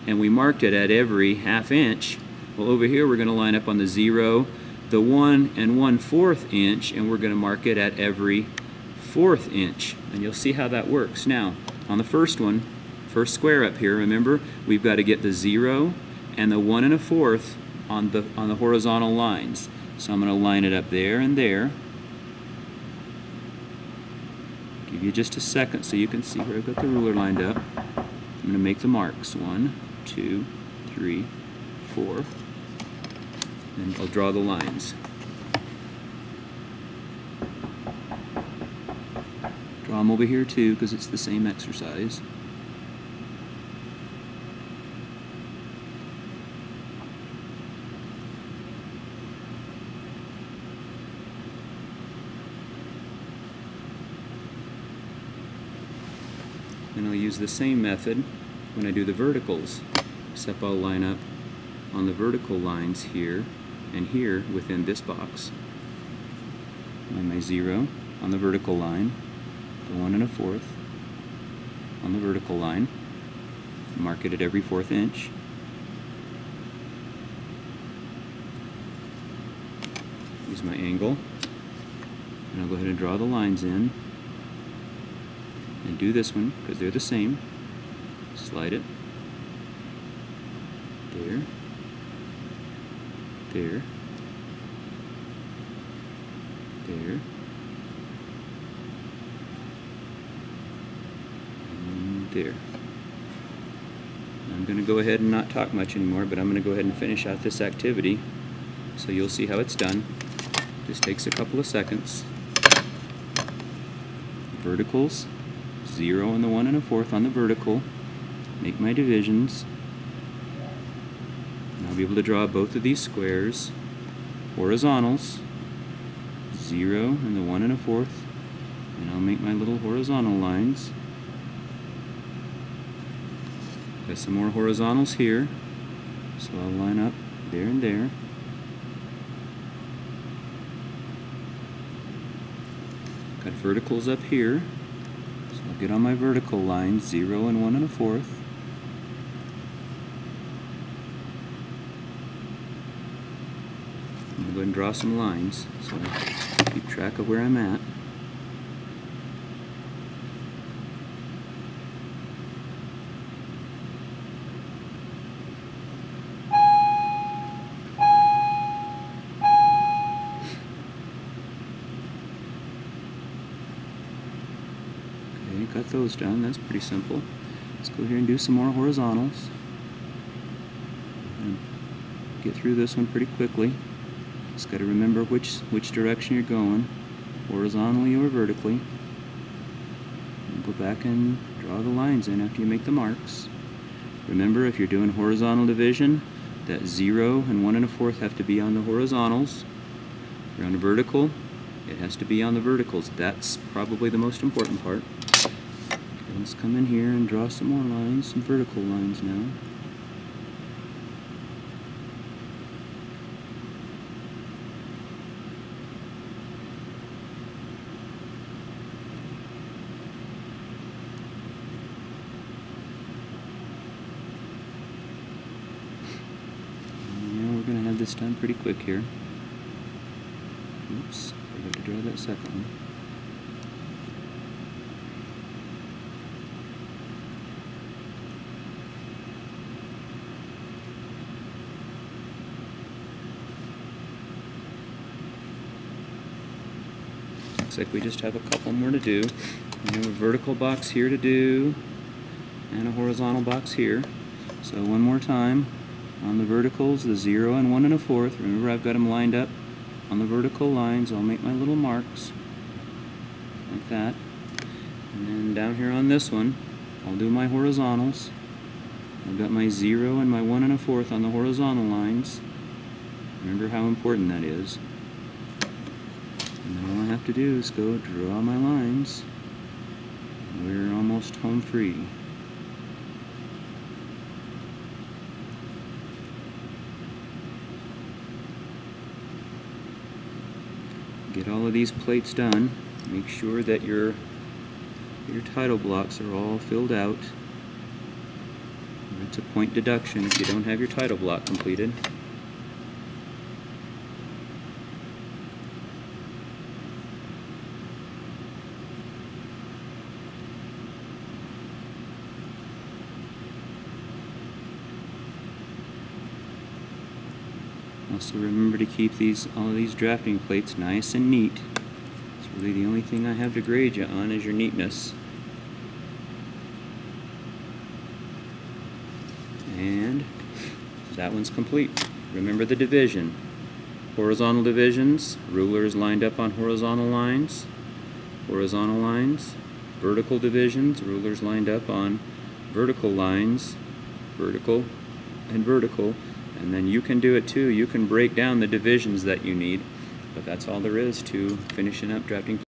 and we marked it at every 1/2 inch. Well, over here we're going to line up on the 0, the 1 1/4 inch, and we're going to mark it at every 1/4 inch. And you'll see how that works. Now, on the first one, first square up here, remember, we've got to get the 0 and the 1 1/4 on the horizontal lines. So I'm going to line it up there and there. Give you just a second so you can see where I've got the ruler lined up. I'm going to make the marks. 1, 2, 3, 4. And I'll draw the lines. Draw them over here too, because it's the same exercise. And I'll use the same method when I do the verticals, except I'll line up on the vertical lines here and here within this box. Line my 0 on the vertical line, the 1 1/4 on the vertical line, mark it at every 1/4 inch. Use my angle, and I'll go ahead and draw the lines in. And do this one, because they're the same. Slide it. There. There. There. And there. I'm going to go ahead and not talk much anymore, but I'm going to go ahead and finish out this activity so you'll see how it's done. Just takes a couple of seconds. Verticals. 0 and the 1 1/4 on the vertical. Make my divisions. And I'll be able to draw both of these squares. Horizontals. 0 and the 1 1/4. And I'll make my little horizontal lines. Got some more horizontals here. So I'll line up there and there. Got verticals up here. I'll get on my vertical line, 0 and 1 1/4. I'm going to go ahead and draw some lines so I keep track of where I'm at. Got those done. That's pretty simple. Let's go here and do some more horizontals. And get through this one pretty quickly. Just got to remember which direction you're going, horizontally or vertically. And go back and draw the lines in after you make the marks. Remember, if you're doing horizontal division, that 0 and 1 1/4 have to be on the horizontals. If you're on a vertical, it has to be on the verticals. That's probably the most important part. Let's come in here and draw some more lines, some vertical lines now. And we're going to have this done pretty quick here. Oops, I forgot to draw that second one. Looks like we just have a couple more to do. We have a vertical box here to do and a horizontal box here. So one more time on the verticals, the 0 and 1 1/4. Remember, I've got them lined up on the vertical lines. I'll make my little marks like that. And then down here on this one, I'll do my horizontals. I've got my 0 and my 1 1/4 on the horizontal lines. Remember how important that is. And then all I have to do is go draw my lines. We're almost home free. Get all of these plates done. Make sure that your title blocks are all filled out. It's a point deduction if you don't have your title block completed. Also remember to keep all of these drafting plates nice and neat. It's really the only thing I have to grade you on is your neatness. And that one's complete. Remember the division. Horizontal divisions, rulers lined up on horizontal lines, vertical divisions, rulers lined up on vertical lines, vertical and vertical. And then you can do it too. You can break down the divisions that you need, but that's all there is to finishing up drafting.